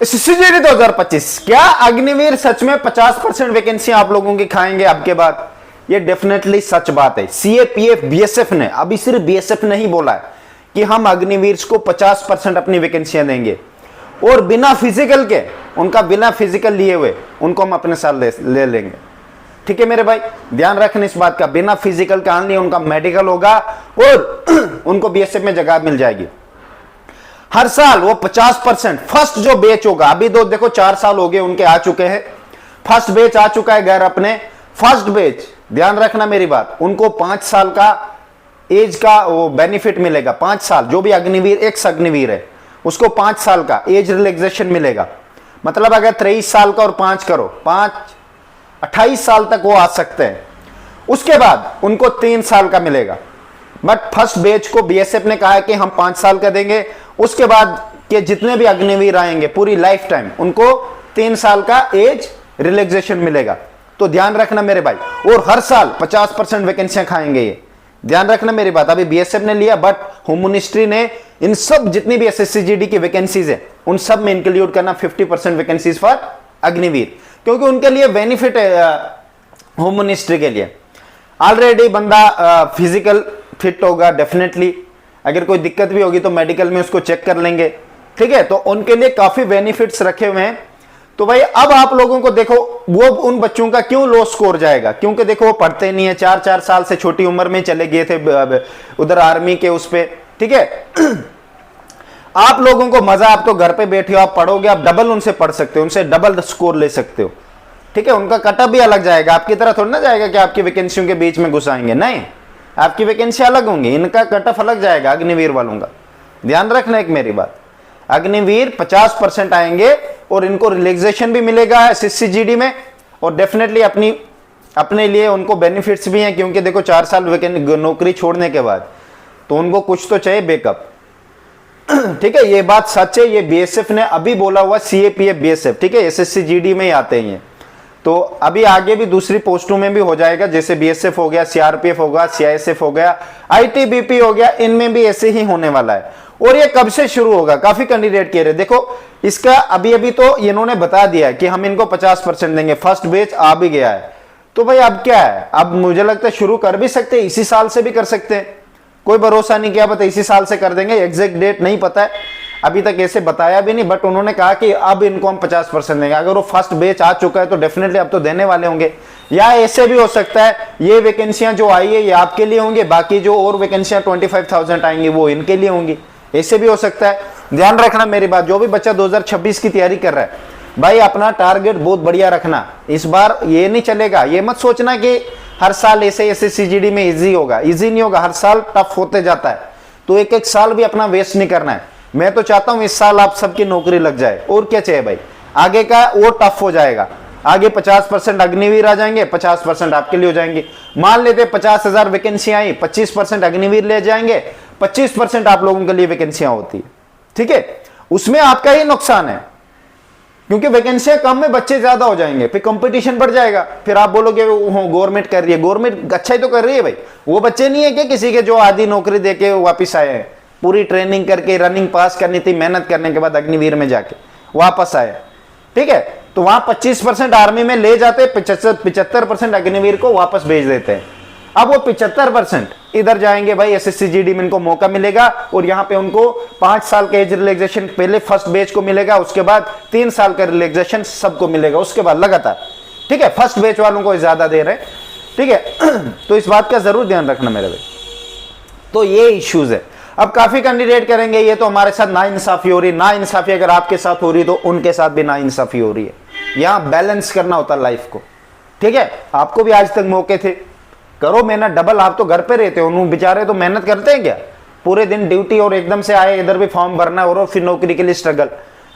एसएससीजीडी 2025, क्या अग्निवीर सच में 50% वैकेंसी आप लोगों की खाएंगे अब के बाद? ये डेफिनेटली सच बात है। सीएपीएफ बीएसएफ ने, अभी सिर्फ बीएसएफ ने ही बोला है कि हम अग्निवीर को 50% अपनी वैकेंसियां देंगे, और बिना फिजिकल के, उनका बिना फिजिकल लिए हुए उनको हम अपने साथ ले लेंगे। ठीक है मेरे भाई, ध्यान रखना इस बात का, बिना फिजिकल का लिए उनका मेडिकल होगा और उनको बीएसएफ में जगह मिल जाएगी। हर साल वो 50% फर्स्ट जो बैच होगा, अभी तो देखो 4 साल हो गए उनके आ चुके हैं, फर्स्ट बैच आ चुका है घर अपने, फर्स्ट बैच, ध्यान रखना मेरी बात, उनको 5 साल का एज का वो बेनिफिट मिलेगा। 5 साल, जो भी अग्निवीर, एक्स अग्निवीर है उसको 5 साल का एज रिलैक्सेशन मिलेगा। मतलब अगर 23 साल का और 5 करो, 5 28 साल तक वो आ सकते हैं। उसके बाद उनको 3 साल का मिलेगा, बट फर्स्ट बैच को बीएसएफ ने कहा है कि हम 5 साल का देंगे। उसके बाद के जितने भी अग्निवीर आएंगे पूरी लाइफ टाइम उनको 3 साल का एज रिलैक्सेशन मिलेगा। तो ध्यान रखना मेरे भाई, और हर साल 50% वैकेंसियां खाएंगे ये, ध्यान रखना मेरी बात। अभी बीएसएफ ने लिया, बट होम मिनिस्ट्री ने इन सब जितनी भी एसएससीजीडी की वैकेंसीज है उन सब में इंक्लूड करना 50% वैकेंसीज फॉर अग्निवीर, क्योंकि उनके लिए बेनिफिट है। होम मिनिस्ट्री के लिए ऑलरेडी बंदा फिजिकल फिट होगा, डेफिनेटली अगर कोई दिक्कत भी होगी तो मेडिकल में उसको चेक कर लेंगे। ठीक है, तो उनके लिए काफी बेनिफिट्स रखे हुए हैं। तो भाई अब आप लोगों को देखो, वो उन बच्चों का क्यों लो स्कोर जाएगा, क्योंकि देखो वो पढ़ते नहीं है, 4-4 साल से छोटी उम्र में चले गए थे उधर आर्मी के उस पे। ठीक है आप लोगों को मजा, आप तो घर पे बैठे हो, आप पढ़ोगे, आप डबल उनसे पढ़ सकते हो, उनसे डबल स्कोर ले सकते हो। ठीक है, उनका कटअप भी अलग जाएगा, आपकी तरह थोड़ा ना जाएगा कि आपकी वैकेंसियों के बीच में घुसाएंगे, नहीं, आपकी वैकेंसी अलग होंगी, इनका कटअप अलग जाएगा अग्निवीर वालों का। ध्यान रखना एक मेरी बात, अग्निवीर 50% आएंगे और इनको रिलैक्सेशन भी मिलेगा एसएससीजीडी में, और डेफिनेटली अपने लिए उनको बेनिफिट्स भी हैं, क्योंकि देखो 4 साल नौकरी छोड़ने के बाद तो उनको कुछ तो चाहिए बैकअप। ठीक है, ये बात सच है, ये बीएसएफ ने अभी बोला हुआ, सीएपीएफ बीएसएफ। ठीक है, एसएससीजीडी में ही आते हैं, तो अभी आगे भी दूसरी पोस्टों में भी हो जाएगा, जैसे बीएसएफ हो गया, सीआरपीएफ होगा, सीआईएसएफ हो गया, आईटीबीपी हो गया, इनमें भी ऐसे ही होने वाला है। और ये कब से शुरू होगा, काफी कैंडिडेट कह रहे, देखो इसका अभी तो इन्होंने बता दिया कि हम इनको 50% देंगे, फर्स्ट बैच आ भी गया है। तो भाई अब क्या है, अब मुझे लगता है शुरू कर भी सकते हैं, इसी साल से भी कर सकते हैं, कोई भरोसा नहीं, क्या पता इसी साल से कर देंगे, एग्जैक्ट डेट नहीं पता है, अभी तक ऐसे बताया भी नहीं, बट उन्होंने कहा कि अब इनको हम 50% देंगे। अगर वो फर्स्ट बैच आ चुका है तो डेफिनेटली अब तो देने वाले होंगे, या ऐसे भी हो सकता है ये वैकेंसियां जो आई है ये आपके लिए होंगे, बाकी जो और वैकेंसियां 25,000 आएंगी वो इनके लिए होंगी, ऐसे भी हो सकता है। ध्यान रखना मेरी बात, जो भी बच्चा 2026 की तैयारी कर रहा है भाई, अपना टारगेट बहुत बढ़िया रखना। इस बार ये नहीं चलेगा, ये मत सोचना कि हर साल ऐसे एसएससीजीडी में इजी होगा, इजी नहीं होगा, हर साल टफ होते जाता है, तो एक साल भी अपना वेस्ट नहीं करना है। मैं तो चाहता हूं इस साल आप सबकी नौकरी लग जाए, और क्या चाहिए भाई, आगे का वो टफ हो जाएगा, आगे 50% अग्निवीर आ जाएंगे, 50% आपके लिए हो जाएंगे। मान लेते 50,000 वैकेंसी आई, 25% अग्निवीर ले जाएंगे, 25% आप लोगों के लिए वैकेंसियां होती है। ठीक है, उसमें आपका ही नुकसान है, क्योंकि वैकेंसियां कम में बच्चे ज्यादा हो जाएंगे, फिर कंपटीशन बढ़ जाएगा, फिर आप बोलोगे गवर्नमेंट कर रही है, गवर्नमेंट अच्छा ही तो कर रही है भाई, वो बच्चे नहीं है कि किसी के जो आधी नौकरी देके वापिस आए हैं, पूरी ट्रेनिंग करके रनिंग पास करनी थी, मेहनत करने के बाद अग्निवीर में जाके वापस आए। ठीक है, तो वहां 25% आर्मी में ले जाते, 75% अग्निवीर को वापस भेज देते हैं। अब वो 75% इधर जाएंगे भाई, एसएससीजीडी में इनको मौका मिलेगा, और यहाँ पे उनको 5 साल का एज रिलैक्सेशन पहले फर्स्ट बैच को मिलेगा, उसके बाद 3 साल का रिलैक्सेशन सबको मिलेगा, उसके बाद लगातार। ठीक है, फर्स्ट बैच वालों को ज्यादा दे रहे हैं। ठीक है तो इस बात का जरूर ध्यान रखना मेरे भाई। तो ये इश्यूज है। अब काफी कैंडिडेट करेंगे ये तो हमारे साथ नाइंसाफी हो रही है, नाइंसाफी अगर आपके साथ हो रही है तो उनके साथ भी नाइंसाफी हो रही है, यहां बैलेंस करना होता है लाइफ को। ठीक है, आपको भी आज तक मौके थे, करो मेहनत डबल, आप तो घर पे रहते हो, उन बेचारे तो मेहनत करते हैं क्या, पूरे दिन ड्यूटी, और एकदम से आए इधर भी फॉर्म भरना और फिर नौकरी के लिए स्ट्रगल।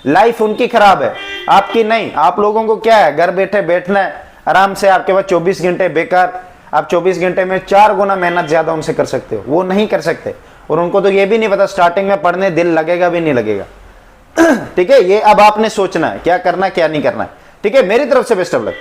लाइफ उनकी खराब है, आपकी नहीं। आप लोगों को क्या है, घर बैठे बैठना है आराम से, आपके पास 24 घंटे बेकार, आप 24 घंटे में 4 गुना मेहनत ज्यादा उनसे कर सकते हो, वो नहीं कर सकते, और उनको तो ये भी नहीं पता स्टार्टिंग में पढ़ने दिल लगेगा भी नहीं लगेगा। ठीक है, ये अब आपने सोचना है क्या करना है क्या नहीं करना है। ठीक है, मेरी तरफ से बेस्ट ऑफ लक।